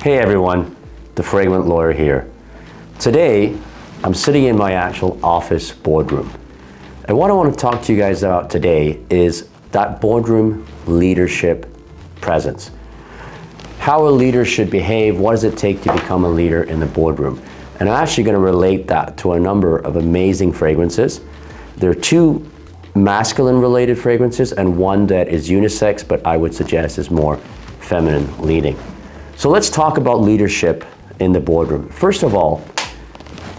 Hey everyone, the Fragrant Lawyer here. Today, I'm sitting in my actual office boardroom. And what I want to talk to you guys about today is that boardroom leadership presence. How a leader should behave, what does it take to become a leader in the boardroom? And I'm actually going to relate that to a number of amazing fragrances. There are two masculine related fragrances and one that is unisex, but I would suggest is more feminine leaning. So let's talk about leadership in the boardroom. First of all,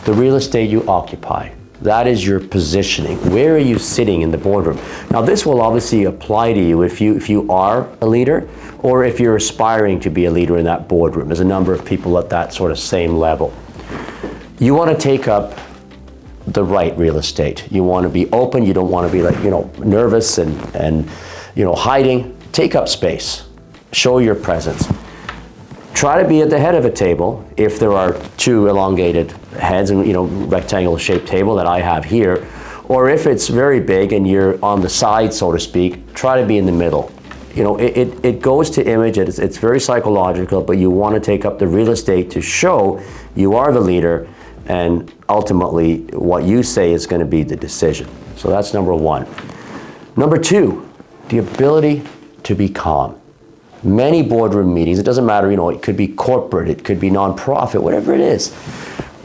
the real estate you occupy. That is your positioning. Where are you sitting in the boardroom? Now this will obviously apply to you if you are a leader or if you're aspiring to be a leader in that boardroom. There's a number of people at that sort of same level. You want to take up the right real estate. You want to be open. You don't want to be nervous and hiding. Take up space. Show your presence. Try to be at the head of a table if there are two elongated heads and rectangle shaped table that I have here, or if it's very big and you're on the side, so to speak, try to be in the middle. It goes to image, it's very psychological, but you want to take up the real estate to show you are the leader and ultimately what you say is going to be the decision. So that's number one. Number two, the ability to be calm. Many boardroom meetings, it doesn't matter, it could be corporate, it could be nonprofit, whatever it is.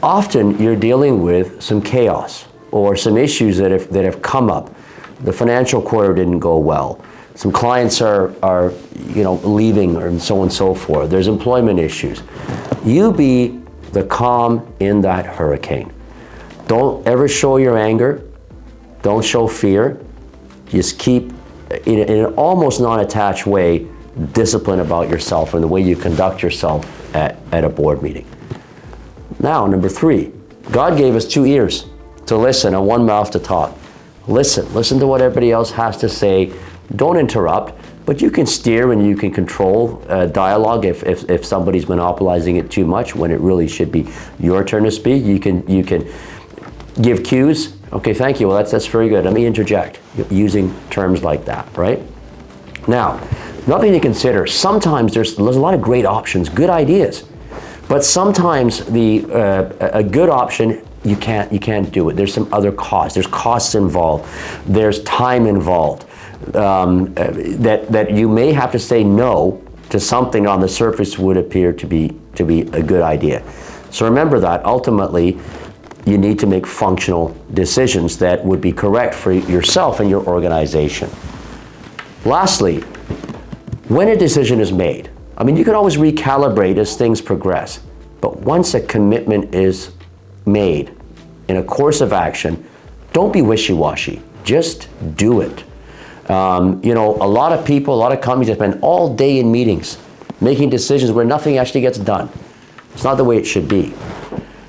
Often you're dealing with some chaos or some issues that have come up. The financial quarter didn't go well. Some clients are leaving and so on and so forth. There's employment issues. You be the calm in that hurricane. Don't ever show your anger. Don't show fear. Just keep, in an almost non-attached way, discipline about yourself and the way you conduct yourself at a board meeting. Now, number three, God gave us 2 ears to listen and 1 mouth to talk. Listen to what everybody else has to say. Don't interrupt, but you can steer and you can control dialogue if somebody's monopolizing it too much when it really should be your turn to speak. You can give cues. Okay, thank you. Well, that's very good. Let me interject using terms like that, right? Now, nothing to consider. Sometimes there's a lot of great options, good ideas, but sometimes a good option you can't do it. There's some other costs. There's costs involved. There's time involved. That you may have to say no to something on the surface would appear to be a good idea. So remember that ultimately you need to make functional decisions that would be correct for yourself and your organization. Lastly, when a decision is made, you can always recalibrate as things progress, but once a commitment is made in a course of action, don't be wishy-washy, just do it. A lot of people, a lot of companies spend all day in meetings making decisions where nothing actually gets done. It's not the way it should be.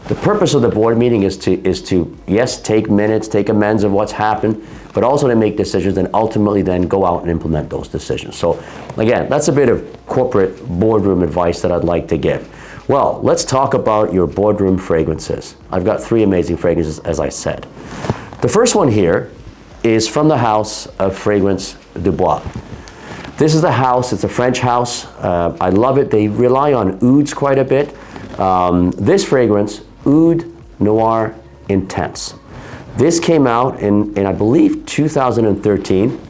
The purpose of the board meeting is to yes, take minutes, take amends of what's happened, but also to make decisions and ultimately then go out and implement those decisions. So again, that's a bit of corporate boardroom advice that I'd like to give. Well, let's talk about your boardroom fragrances. I've got 3 amazing fragrances, as I said. The first one here is from the house of Fragrance du Bois. This is the house, it's a French house. I love it. They rely on ouds quite a bit. This fragrance, Oud Noir Intense. This came out in I believe 2013.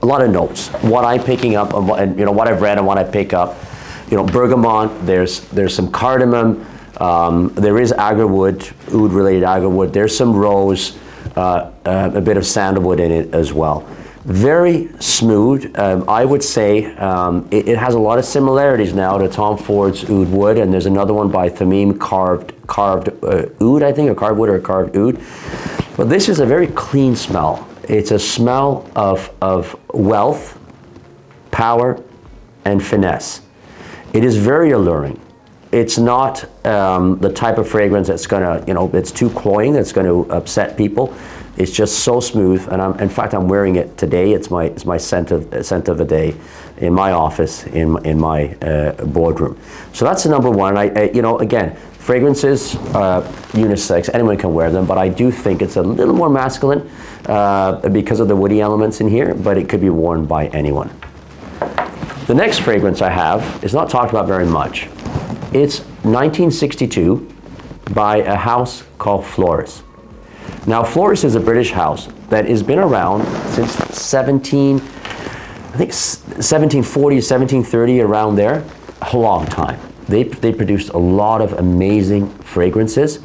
A lot of notes. What I'm picking up and what I've read and what I pick up. Bergamot. There's some cardamom. There is agarwood, oud related agarwood. There's some rose, a bit of sandalwood in it as well. Very smooth. I would say it has a lot of similarities now to Tom Ford's Oud Wood, and there's another one by Thamim carved oud, I think, or carved wood or carved oud. But this is a very clean smell. It's a smell of wealth, power, and finesse. It is very alluring. It's not the type of fragrance that's gonna, it's too cloying, that's gonna upset people. It's just so smooth, and in fact, I'm wearing it today. It's my scent of the day in my office, in my boardroom. So that's the number one. Again, fragrances, unisex, anyone can wear them, but I do think it's a little more masculine because of the woody elements in here, but it could be worn by anyone. The next fragrance I have is not talked about very much. It's 1962 by a house called Floris. Now, Floris is a British house that has been around since 1740, 1730, around there, a long time. They produced a lot of amazing fragrances.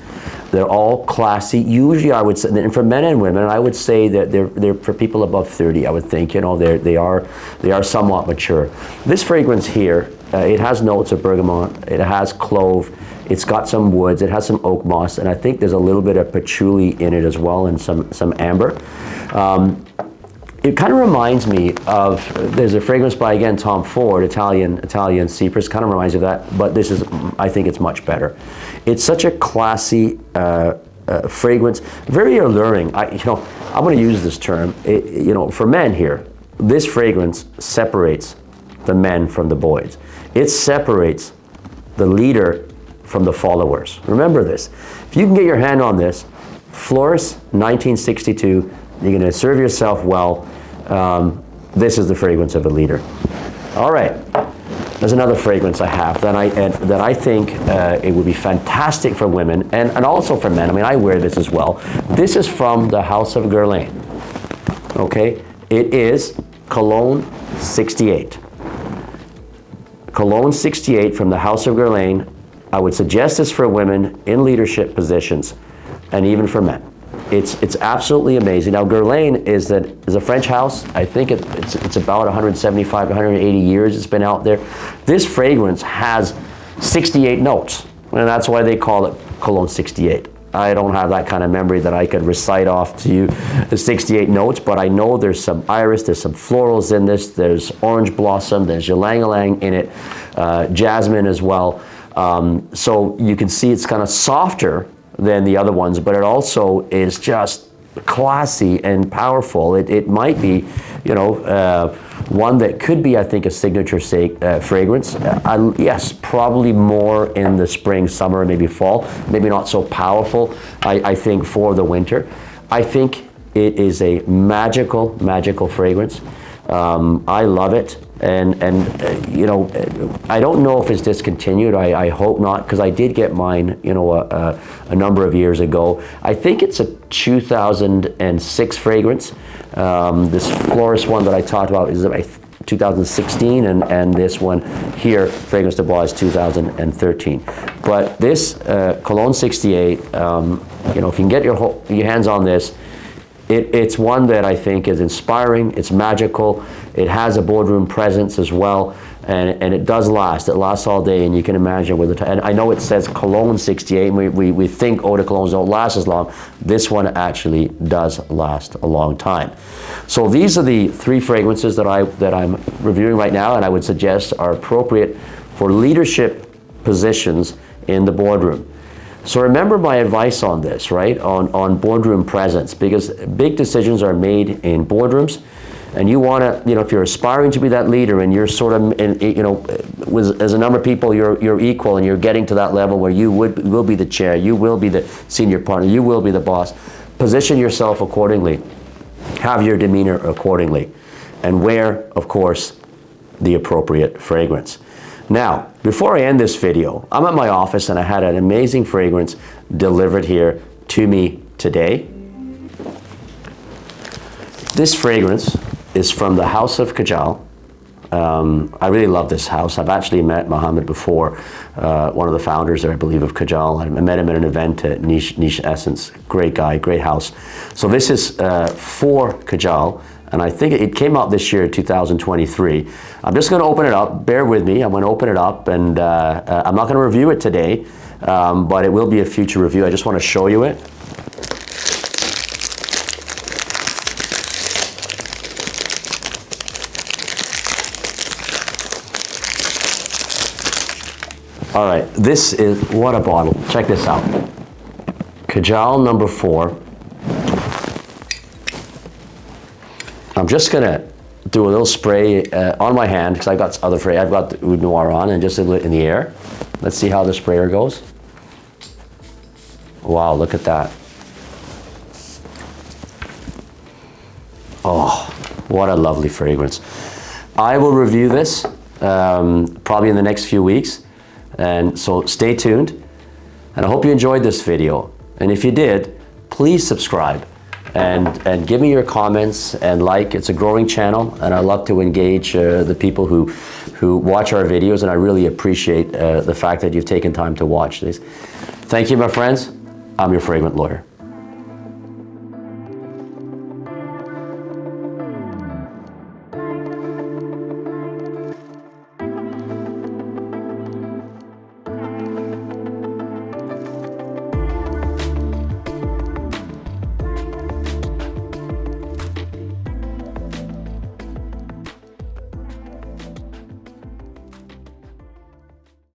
They're all classy. Usually, I would say, and for men and women, I would say that they're for people above 30. I would think, you know, they are somewhat mature. This fragrance here, it has notes of bergamot. It has clove. It's got some woods. It has some oak moss, and I think there's a little bit of patchouli in it as well, and some amber. It kind of reminds me of, there's a fragrance by, again, Tom Ford, Italian Cypress, kind of reminds me of that, but this is, I think it's much better. It's such a classy fragrance, very alluring. I'm going to use this term, for men here, this fragrance separates the men from the boys. It separates the leader from the followers. Remember this. If you can get your hand on this, Floris, 1962, you're going to serve yourself well. This is the fragrance of a leader. All right, there's another fragrance I have that I think it would be fantastic for women and also for men. I mean, I wear this as well. This is from the House of Guerlain. Okay, it is Cologne 68. Cologne 68 from the House of Guerlain. I would suggest this for women in leadership positions and even for men. It's absolutely amazing. Now, Guerlain is a French house. I think it's about 175, 180 years it's been out there. This fragrance has 68 notes, and that's why they call it Cologne 68. I don't have that kind of memory that I could recite off to you the 68 notes, but I know there's some iris, there's some florals in this, there's orange blossom, there's ylang-ylang in it, jasmine as well. So you can see it's kind of softer than the other ones, but it also is just classy and powerful. It might be, one that could be, I think, a signature fragrance. Yes, probably more in the spring, summer, maybe fall. Maybe not so powerful, I think, for the winter. I think it is a magical, magical fragrance. I love it. And I don't know if it's discontinued. I hope not, because I did get mine, a number of years ago. I think it's a 2006 fragrance. This Floris one that I talked about is 2016, and this one here, Fragrance de Bois, is 2013. But this Cologne 68, if you can get your hands on this, it's one that I think is inspiring, it's magical, it has a boardroom presence as well, and it does last. It lasts all day, and you can imagine with the time. And I know it says Cologne 68, and we think eau de colognes don't last as long. This one actually does last a long time. So these are the three fragrances that I'm reviewing right now, and I would suggest are appropriate for leadership positions in the boardroom. So remember my advice on this, right? On boardroom presence, because big decisions are made in boardrooms, and you want to, if you're aspiring to be that leader, and you're sort of, as a number of people, you're equal, and you're getting to that level where you will be the chair, you will be the senior partner, you will be the boss. Position yourself accordingly, have your demeanor accordingly, and wear, of course, the appropriate fragrance. Now, before I end this video, I'm at my office and I had an amazing fragrance delivered here to me today. This fragrance is from the House of Kajal. I really love this house. I've actually met Mohammed before, one of the founders there, I believe, of Kajal. I met him at an event at Niche Essence. Great guy, great house. So this is for Kajal. And I think it came out this year, 2023. I'm just going to open it up. Bear with me. I'm going to open it up, and I'm not going to review it today, but it will be a future review. I just want to show you it. All right, this is, what a bottle. Check this out. Kajal number 4. I'm just gonna do a little spray on my hand, because I've got other spray. I've got the Oud Noir on, and just a little in the air. Let's see how the sprayer goes. Wow, look at that. Oh, what a lovely fragrance. I will review this probably in the next few weeks. And so stay tuned. And I hope you enjoyed this video. And if you did, please subscribe and give me your comments and like. It's a growing channel, and I love to engage the people who watch our videos, and I really appreciate the fact that you've taken time to watch this. Thank you, my friends. I'm your Fragrant Lawyer.